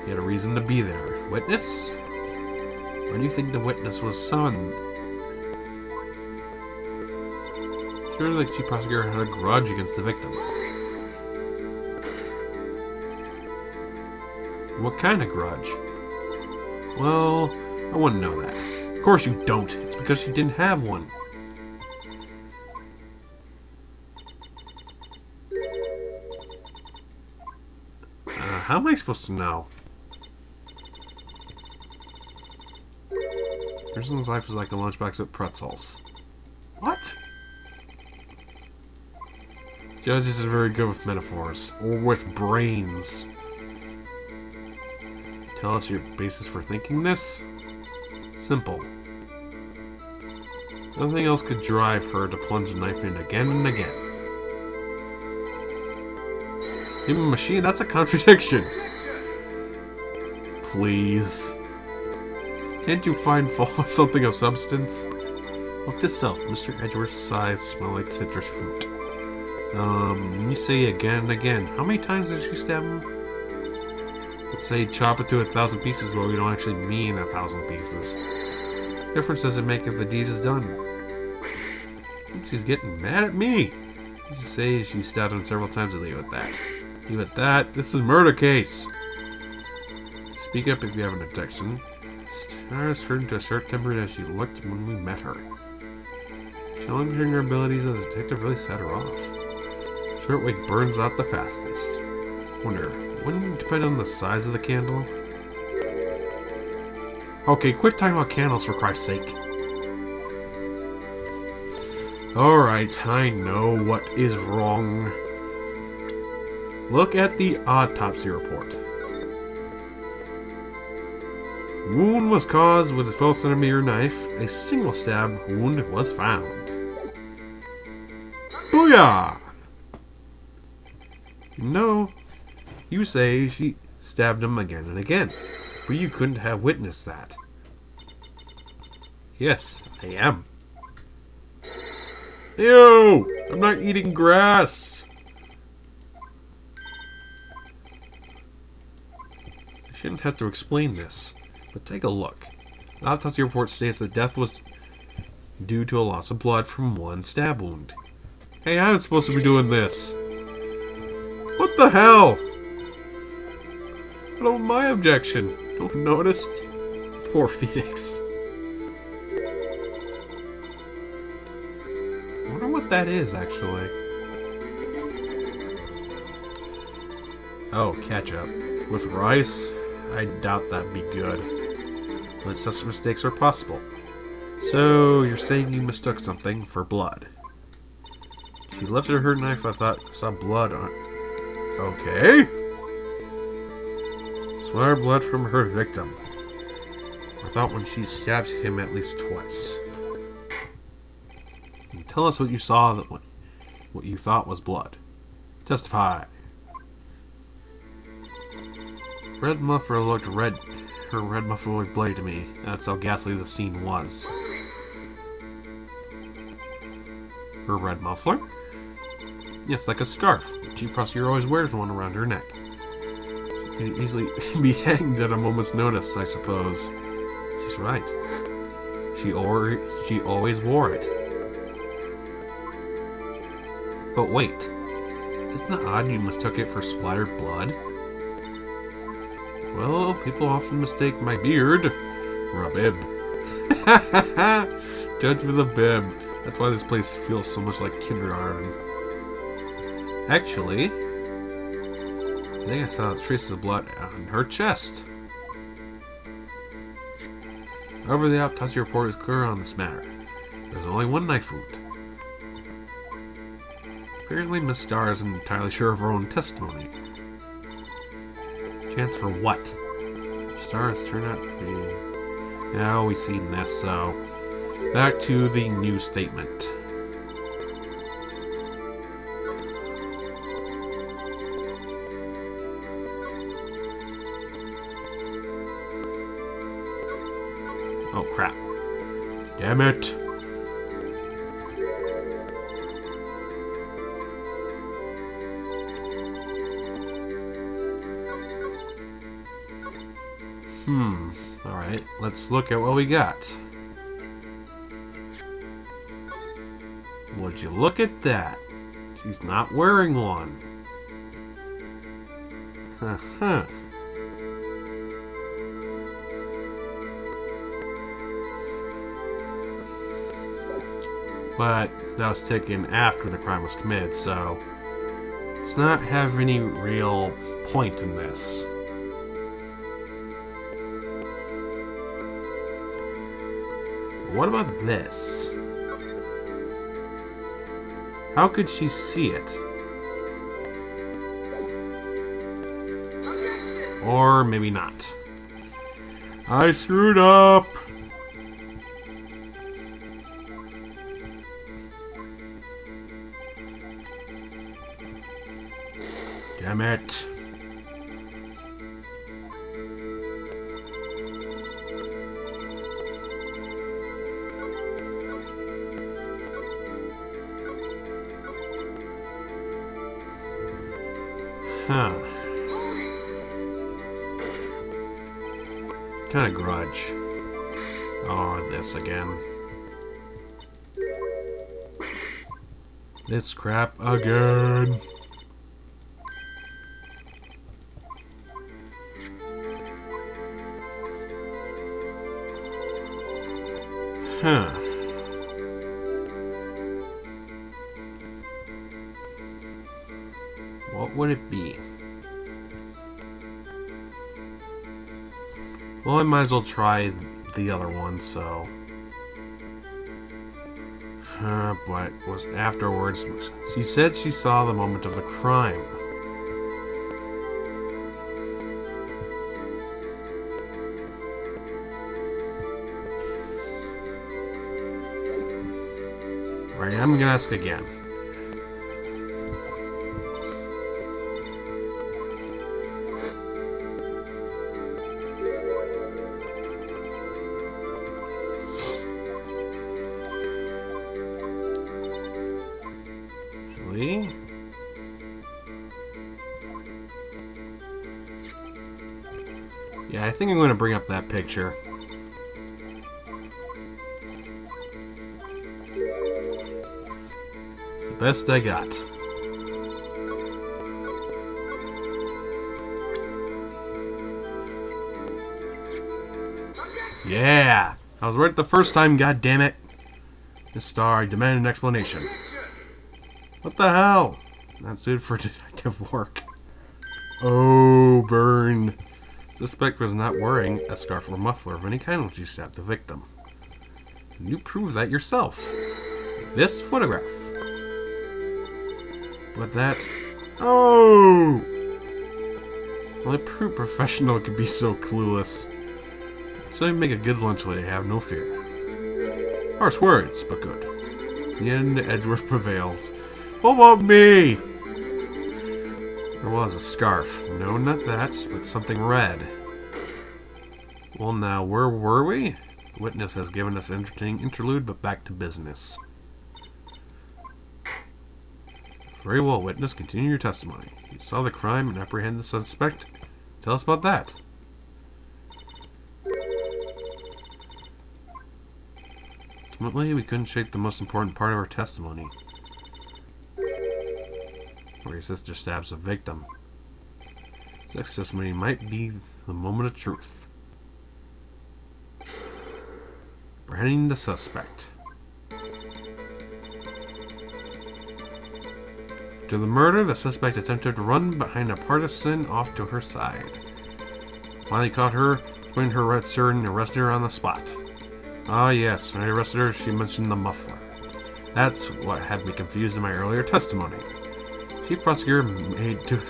He had a reason to be there. Witness? Why do you think the witness was summoned? Surely the chief prosecutor had a grudge against the victim. What kind of grudge? Well, I wouldn't know that. Of course you don't. It's because you didn't have one. How am I supposed to know? A person's life is like a lunchbox with pretzels. What? Judges are very good with metaphors. Or with brains. Tell us your basis for thinking this? Simple. Nothing else could drive her to plunge a knife in again and again. Human machine? That's a contradiction. Please. Can't you find fault with something of substance? Look to self. Mr. Edgeworth's eyes smell like citrus fruit. You say again and again. How many times did she stab him? Let's say chop it to 1,000 pieces, but we don't actually mean 1,000 pieces. Difference doesn't make if the deed is done. She's getting mad at me. You say she stabbed him several times and leave it at that. Leave it at that. This is a murder case. Speak up if you have an objection. Stars turned to a short-tempered as she looked when we met her. Challenging her abilities as a detective really set her off. Shortwig burns out the fastest. Wonder, wouldn't it depend on the size of the candle? Okay, quit talking about candles for Christ's sake. Alright, I know what is wrong. Look at the autopsy report. Wound was caused with a 12cm knife. A single stab wound was found. Booyah! No, you say she stabbed him again and again, but you couldn't have witnessed that. Yes, I am. Ew! I'm not eating grass! I shouldn't have to explain this, but take a look. The autopsy report states that death was due to a loss of blood from one stab wound. Hey, I'm supposed to be doing this. What the hell? What about my objection? Don't notice? Poor Phoenix. I wonder what that is, actually. Oh, ketchup. With rice? I doubt that'd be good. But such mistakes are possible. So, you're saying you mistook something for blood. She lifted her knife, I thought I saw blood on it. Okay. Smear blood from her victim. I thought when she stabbed him at least twice. And tell us what you saw, what you thought was blood. Testify. Red muffler looked red. Her red muffler looked bloody to me. That's how ghastly the scene was. Her red muffler? Yes, like a scarf. The chief prosecutor always wears one around her neck. She could easily be hanged at a moment's notice, I suppose. She's right. She always wore it. But wait. Isn't it odd you mistook it for splattered blood? Well, people often mistake my beard for a bib. Judge with a bib. That's why this place feels so much like kindergarten. Actually, I think I saw traces of blood on her chest. However, the autopsy report is clear on this matter. There's only one knife wound. Apparently, Miss Starr isn't entirely sure of her own testimony. Chance for what? Stars turn out to be... Now we've seen this, so... Back to the new statement. Oh crap. Damn it. Alright, let's look at what we got. Would you look at that? She's not wearing one. Huh. But that was taken after the crime was committed, so it's not have any real point in this. What about this? How could she see it? Or maybe not. I screwed up! Damn it. Huh. Kind of grudge. Oh, this again. This crap again. Huh. What would it be? Well, I might as well try the other one, so... But was afterwards... She said she saw the moment of the crime. Right, I'm gonna ask again. Actually... Yeah, I think I'm going to bring up that picture. It's the best I got. Yeah! I was right the first time, goddammit! Miss Star, I demand an explanation. What the hell? Not suited for detective work. Oh, burn. Suspect was not wearing a scarf or muffler of any kind when she stabbed the victim. You prove that yourself. This photograph. But that... Oh! Only a true professional could be so clueless. So you make a good lunch lady, have no fear. Harsh words, but good. In the end, Edgeworth prevails. What about me? There was a scarf. No, not that, but something red. Well, now, where were we? The witness has given us an entertaining interlude, but back to business. Very well, witness. Continue your testimony. You saw the crime and apprehended the suspect. Tell us about that. Ultimately, we couldn't shake the most important part of our testimony. Where your sister stabs a victim. Sex testimony might be the moment of truth. Apprehending the suspect. To the murder, the suspect attempted to run behind a partisan off to her side. Finally caught her, pointed her red sword and arrested her on the spot. Ah yes, when I arrested her, she mentioned the muffler. That's what had me confused in my earlier testimony. Chief Prosecutor made to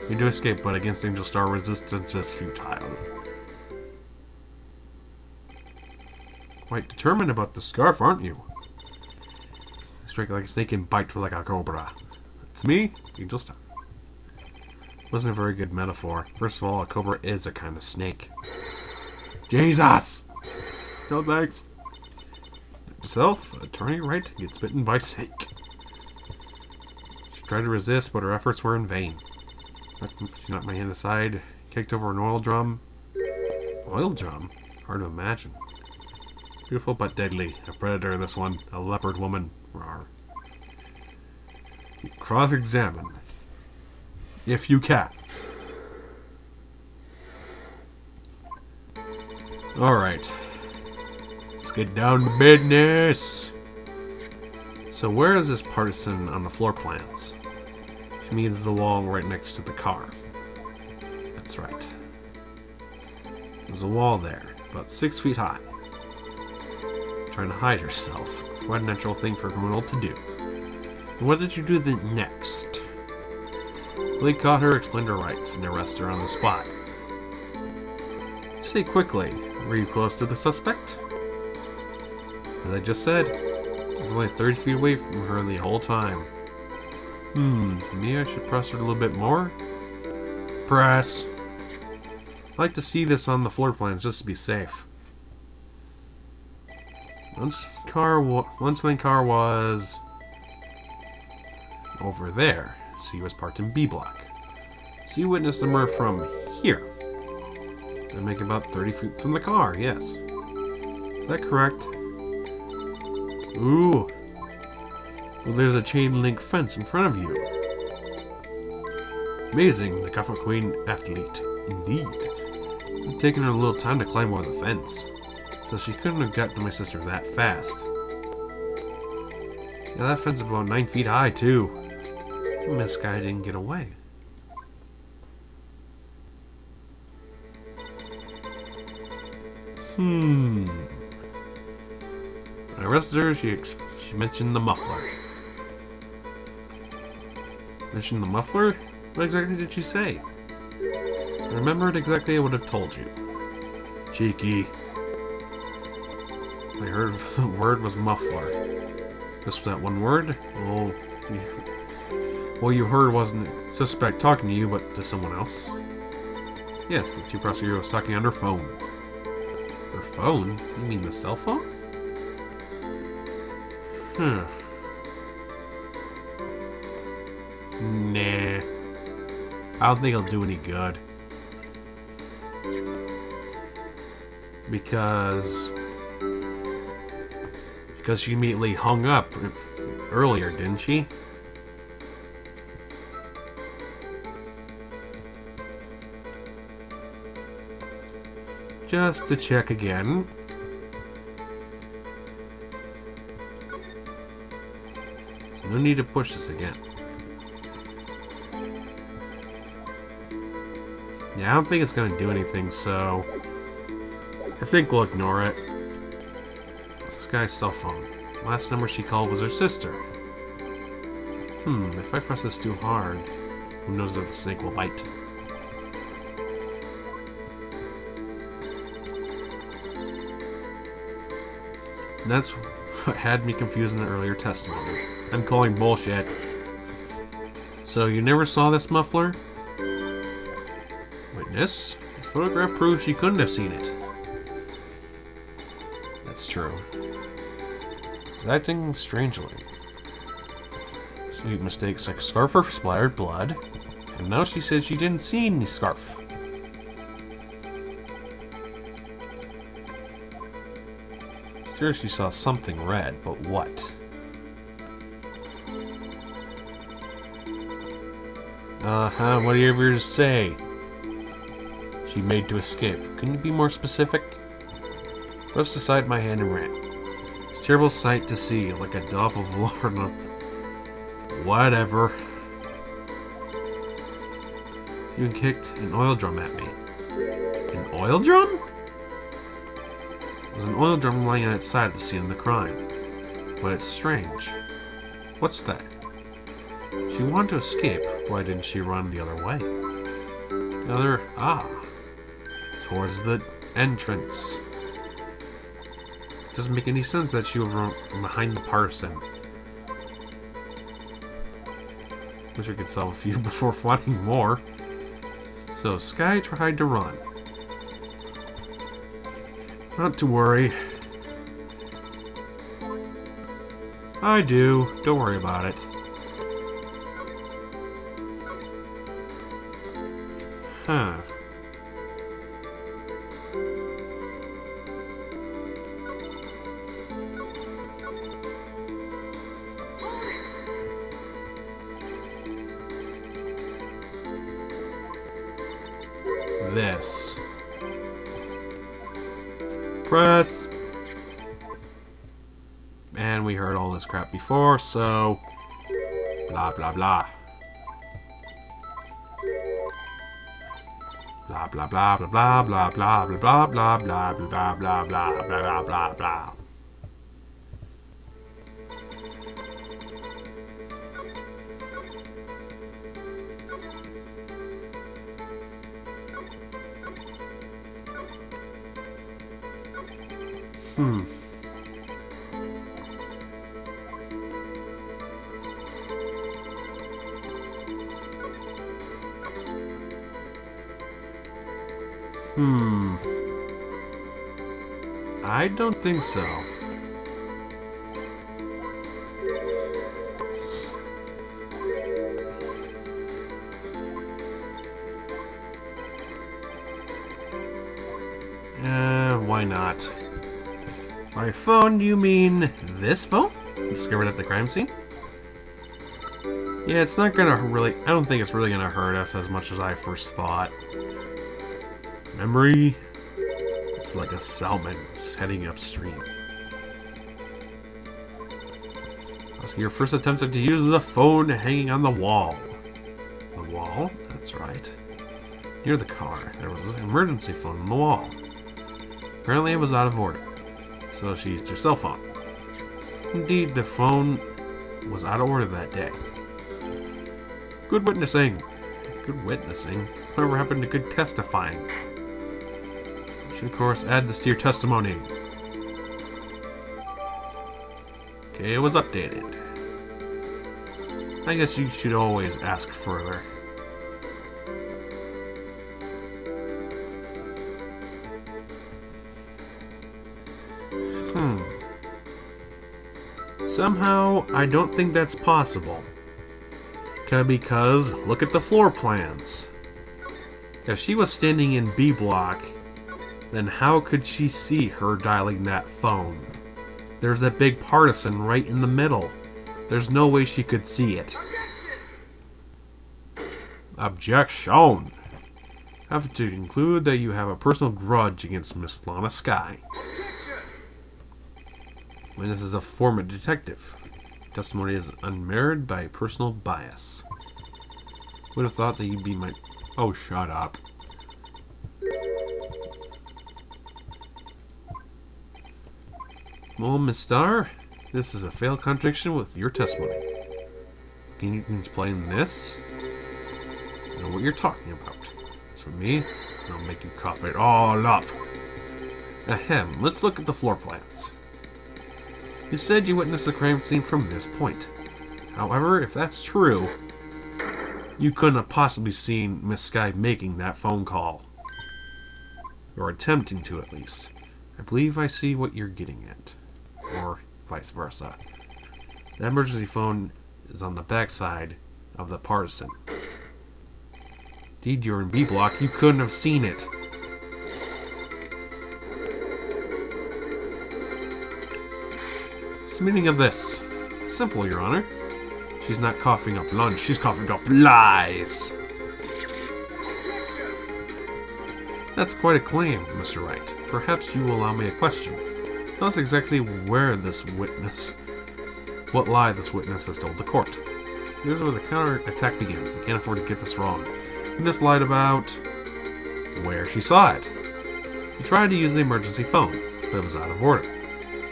escape, but against Angel Star, resistance is futile. Quite determined about the scarf, aren't you? Strike like a snake and bite like a cobra. To me, Angel Star. Wasn't a very good metaphor. First of all, a cobra is a kind of snake. Jesus! No thanks. Herself, Attorney Wright gets bitten by snake. She tried to resist, but her efforts were in vain. She knocked my hand aside, kicked over an oil drum. Oil drum? Hard to imagine. Beautiful but deadly. A predator, this one. A leopard woman. Rawr. Cross-examine. If you can. Alright. Let's get down to business. So where is this partisan on the floor plans? She means the wall right next to the car. That's right. There's a wall there, about 6 feet high. Trying to hide herself. Quite a natural thing for a criminal to do. And what did you do then next? Lee caught her, explained her rights, and arrested her on the spot. Say quickly, were you close to the suspect? As I just said, I was only 30 feet away from her the whole time. Maybe I should press her a little bit more? Press! I'd like to see this on the floor plans just to be safe. Lunch lane car was over there. C was parked in B block. So you witnessed the murder from here. That'd make about 30 feet from the car, yes. Is that correct? Ooh. Well, there's a chain link fence in front of you. Amazing, the Gopher Queen athlete, indeed. It's taken her a little time to climb over the fence, so she couldn't have gotten to my sister that fast. Yeah, that fence is about 9 feet high, too. This guy didn't get away. When I arrested her, she mentioned the muffler. Mentioned the muffler? What exactly did she say? If I remembered exactly, I would have told you. Cheeky. I heard the word was muffler. Just that one word? Oh, what you heard wasn't a suspect talking to you, but to someone else. Yes, the two prosecutor was talking on her phone. Her phone? You mean the cell phone? Nah. I don't think it'll do any good. Because she immediately hung up earlier, didn't she? Just to check again. No need to push this again. Yeah, I don't think it's going to do anything, so I think we'll ignore it. This guy's cell phone. Last number she called was her sister. If I press this too hard, who knows if the snake will bite. And that's what had me confused in the earlier testimony. I'm calling bullshit. So you never saw this muffler? Witness? This photograph proves she couldn't have seen it. That's true. She's acting strangely. She mistakes a scarf for splattered blood, and now she says she didn't see any scarf. Sure, she saw something red, but what? What do you ever say? She made to escape. Couldn't you be more specific? Brushed aside my hand and ran. It's a terrible sight to see, like a drop of water. Whatever. You even kicked an oil drum at me. An oil drum? There was an oil drum lying on its side at the scene of the crime. But it's strange. What's that? She wanted to escape. Why didn't she run the other way? Towards the entrance. Doesn't make any sense that she would run from behind the partisan. Wish I could solve a few before finding more. So Sky tried to run. Not to worry. I do. Don't worry about it. this. Press. And we heard all this crap before, so blah blah blah. Blah blah blah blah blah blah blah blah blah blah blah blah blah blah blah blah blah. I don't think so. Why not? By phone, you mean this phone? Discovered at the crime scene? Yeah, it's not gonna really... I don't think it's really gonna hurt us as much as I first thought. Memory? It's like a salmon heading upstream. Your first attempt to use the phone hanging on the wall. The wall? That's right. Near the car, there was an emergency phone on the wall. Apparently it was out of order, so she used her cell phone. Indeed, the phone was out of order that day. Good witnessing. Good witnessing. Whatever happened to good testifying? You should, of course, add this to your testimony. Okay, it was updated. I guess you should always ask further. Somehow, I don't think that's possible. Because, look at the floor plans. If she was standing in B block, then how could she see her dialing that phone? There's that big partisan right in the middle. There's no way she could see it. Objection! I have to conclude that you have a personal grudge against Miss Lana Skye. Witness is a former detective. Testimony is unmarred by personal bias. Would have thought that you'd be my... Oh, shut up. Well, Miss Starr, this is a failed contradiction with your testimony. Can you explain this? I know what you're talking about. So me, I'll make you cough it all up. Ahem, let's look at the floor plans. You said you witnessed the crime scene from this point. However, if that's true, you couldn't have possibly seen Miss Skye making that phone call. Or attempting to, at least. I believe I see what you're getting at. Or vice versa. The emergency phone is on the backside of the partisan. Indeed, you're in B block. You couldn't have seen it. What's the meaning of this? Simple, Your Honor. She's not coughing up lunch. She's coughing up lies. That's quite a claim, Mr. Wright. Perhaps you will allow me a question. Tell us exactly where this witness... what lie this witness has told the court. Here's where the counter-attack begins. I can't afford to get this wrong. Witness lied about... where she saw it. She tried to use the emergency phone, but it was out of order.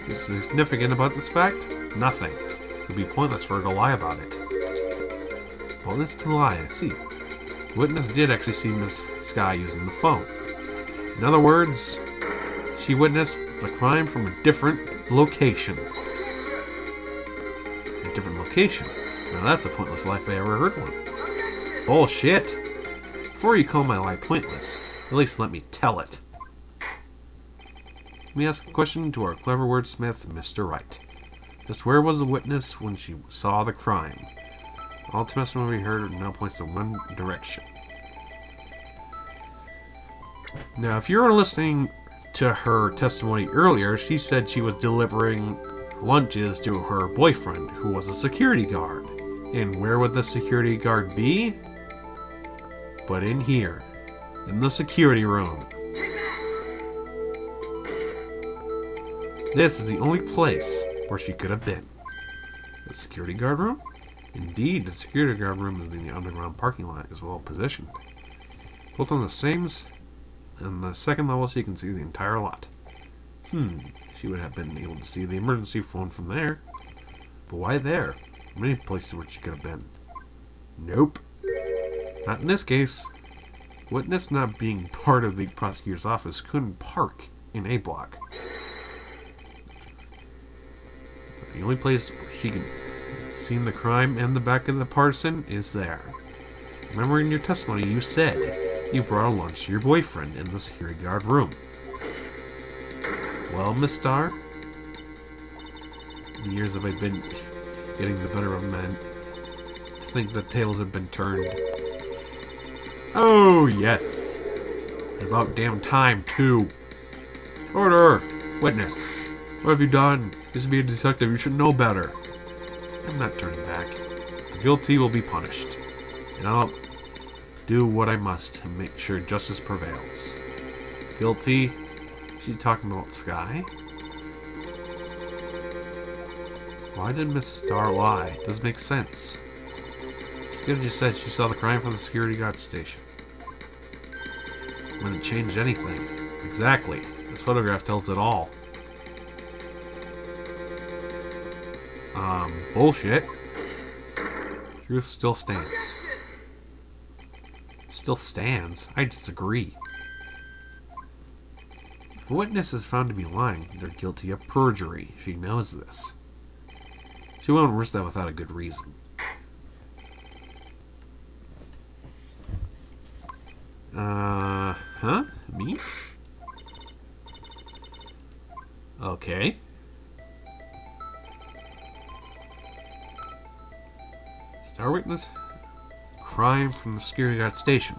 What's significant about this fact? Nothing. It would be pointless for her to lie about it. Pointless to lie, I see. The witness did actually see Miss Skye using the phone. In other words, she witnessed the crime from a different location. A different location? Now that's a pointless lie if I ever heard one. Bullshit! Before you call my lie pointless, at least let me tell it. Let me ask a question to our clever wordsmith, Mr. Wright. Just where was the witness when she saw the crime? All testimony we heard now points to one direction. Now, if you were listening to her testimony earlier, she said she was delivering lunches to her boyfriend, who was a security guard. And where would the security guard be? But in here. In the security room. This is the only place where she could have been. The security guard room? Indeed, the security guard room is in the underground parking lot, as well positioned. Built on the same... On the second level, so you can see the entire lot. She would have been able to see the emergency phone from there. But why there? Many places where she could have been. Nope. Not in this case. Witness not being part of the prosecutor's office couldn't park in A block. The only place where she can see the crime and the back of the person is there. Remember in your testimony you said you brought a lunch to your boyfriend in the security guard room. Well, Miss Starr, the years have I been getting the better of men. I think the tables have been turned. Oh, yes. About damn time, too. Order! Witness. What have you done? Used to be a detective. You should know better. I'm not turning back. The guilty will be punished. And I'll do what I must to make sure justice prevails. Guilty? She talking about Sky? Why did Miss Starr lie? It doesn't make sense. She could have just said she saw the crime from the security guard station. Wouldn't change anything. Exactly. This photograph tells it all. Bullshit. Truth still stands. Still stands? I disagree. If a witness is found to be lying, they're guilty of perjury. She knows this. She won't risk that without a good reason. Huh? Me? Okay. Star witness? Crime from the security guard station.